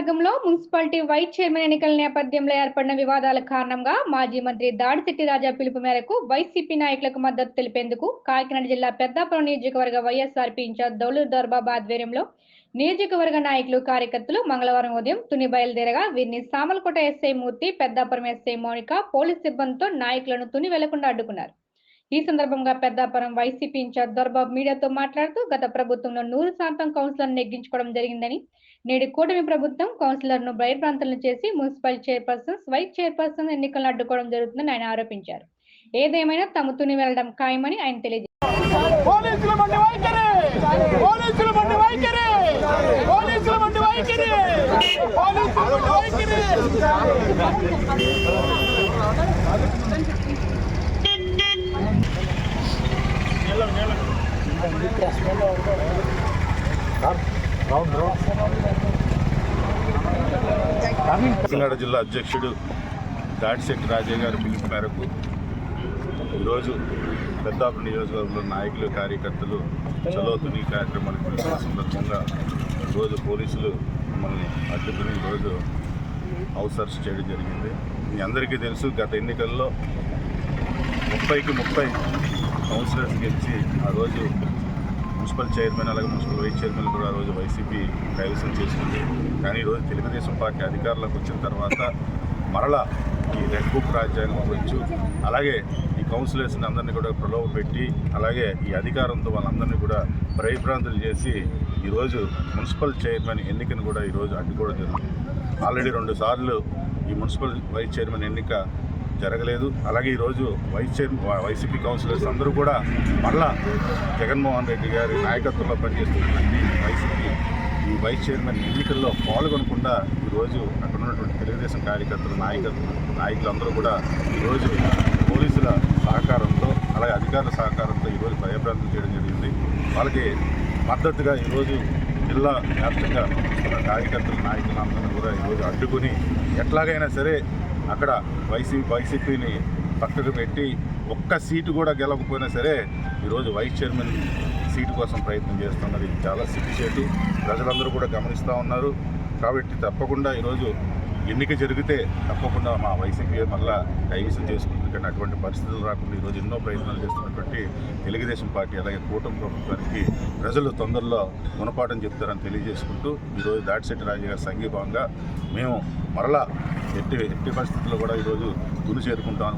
నియోజకవర్గంలో municipality vice chairman ఎన్నికల నేపథ్యంలో ఏర్పడిన వివాదాల కారణంగా మాజీ మంత్రి దాడిశెట్టి రాజా పిలుపు మేరకు వైసీపీ నాయకులకు మద్దతు తెలిపేందుకు కాకినాడ జిల్లా పెద్దాపురం నియోజకవర్గ వైఎస్ఆర్పీ ఇన్ఛార్జ్ దౌలూరు దర్బాబు ఆధ్వర్యంలో నియోజకవర్గ నాయకులు కార్యకర్తలు మంగళవారం ఉదయం తుని బయలుదేరగా వీరిని సామలకోట ఎస్ఐ మూర్తి, పెద్దాపురం ఎస్ఐ మౌనిక పోలీస్ సిబ్బందితో నాయకులను తుని వెళ్లకుండా అడ్డుకున్నారు. ఈ సందర్భంగా పెద్దాపురం వైసీపీ ఇన్ఛార్జ్ దర్బాబు మీడియాతో మాట్లాడుతూ గత ప్రభుత్వంలో 100% కౌన్సిలర్ను నెగ్గించుకోవడం జరిగిందని, నేడు కూటమి ప్రభుత్వం కౌన్సిలర్ను బహిర్భ్రాంతులను చేసి మున్సిపల్ చైర్పర్సన్స్, వైస్ చైర్పర్సన్ ఎన్నికలను అడ్డుకోవడం జరుగుతుందని ఆయన ఆరోపించారు. ఏదేమైనా తమ తుని వెళ్లడం ఖాయమని ఆయన తెలియజేశారు. కాకినాడ జిల్లా అధ్యక్షుడు దాడిశెట్టి రాజా గారి పిలుపు మేరకు ఈరోజు పెద్దాపురం నియోజకవర్గంలో నాయకులు, కార్యకర్తలు చలో తుని కార్యక్రమానికి పిలిచిన సందర్భంగా ఈరోజు పోలీసులు మమ్మల్ని అడ్డుకుని ఈరోజు హౌస్ అరెస్ట్ చేయడం జరిగింది. మీ అందరికీ తెలుసు, గత ఎన్నికల్లో 30కి 30 కౌన్సిలర్స్ గెలిచి ఆ రోజు మున్సిపల్ చైర్మన్ అలాగే మున్సిపల్ వైస్ చైర్మన్ కూడా ఆ రోజు వైసీపీ కైవసం చేసుకుంది. కానీ ఈరోజు తెలుగుదేశం పార్టీ అధికారంలోకి వచ్చిన తర్వాత మరలా ఈ రెడ్ బుక్ రాజ్యాంగం అవ్వచ్చు, అలాగే ఈ కౌన్సిలర్స్ని అందరినీ కూడా ప్రలోభ పెట్టి, అలాగే ఈ అధికారంతో వాళ్ళందరినీ కూడా భయభ్రాంతులు చేసి ఈరోజు మున్సిపల్ చైర్మన్ ఎన్నికను కూడా ఈరోజు అడ్డుకోవడం జరుగుతుంది. ఆల్రెడీ 2 సార్లు ఈ మున్సిపల్ వైస్ చైర్మన్ ఎన్నిక జరగలేదు. అలాగే ఈరోజు వైసీపీ కౌన్సిలర్స్ అందరూ కూడా మళ్ళా జగన్మోహన్ రెడ్డి గారి నాయకత్వంలో పనిచేస్తున్నటువంటి వైసీపీ ఈ వైస్ చైర్మన్ ఎన్నికల్లో పాల్గొనకుండా ఈరోజు అక్కడ ఉన్నటువంటి తెలుగుదేశం కార్యకర్తలు, నాయకులందరూ కూడా ఈరోజు పోలీసుల సహకారంతో, అలాగే అధికారుల సహకారంతో ఈరోజు భయభ్రాంతులు చేయడం జరిగింది. వాళ్ళకి మద్దతుగా ఈరోజు జిల్లా వ్యాప్తంగా కార్యకర్తలు, నాయకులందరూ కూడా ఈరోజు అడ్డుకుని ఎట్లాగైనా సరే అక్కడ వైసీపీని పక్కకు పెట్టి ఒక్క సీటు కూడా గెలవకపోయినా సరే ఈరోజు వైస్ చైర్మన్ సీటు కోసం ప్రయత్నం చేస్తున్నారు. ఇది చాలా సిగ్గుచేటు, ప్రజలందరూ కూడా గమనిస్తూ ఉన్నారు. కాబట్టి తప్పకుండా ఈరోజు ఎన్నిక జరిగితే తప్పకుండా మా వైసీపీ మళ్ళా కైవసం చేసుకుంటుంది. కానీ అటువంటి పరిస్థితులు రాకుండా ఈరోజు ఎన్నో ప్రయత్నాలు చేస్తున్నటువంటి తెలుగుదేశం పార్టీ అలాగే కూటమి ప్రభుత్వానికి ప్రజలు తొందరలో గుణపాఠం చెప్తారని తెలియజేసుకుంటూ ఈరోజు దాడిశెట్టి రాజా గారి సంఘీభావంగా మేము మరలా ఎట్టి పరిస్థితుల్లో కూడా ఈరోజు తుని చేరుకుంటాం.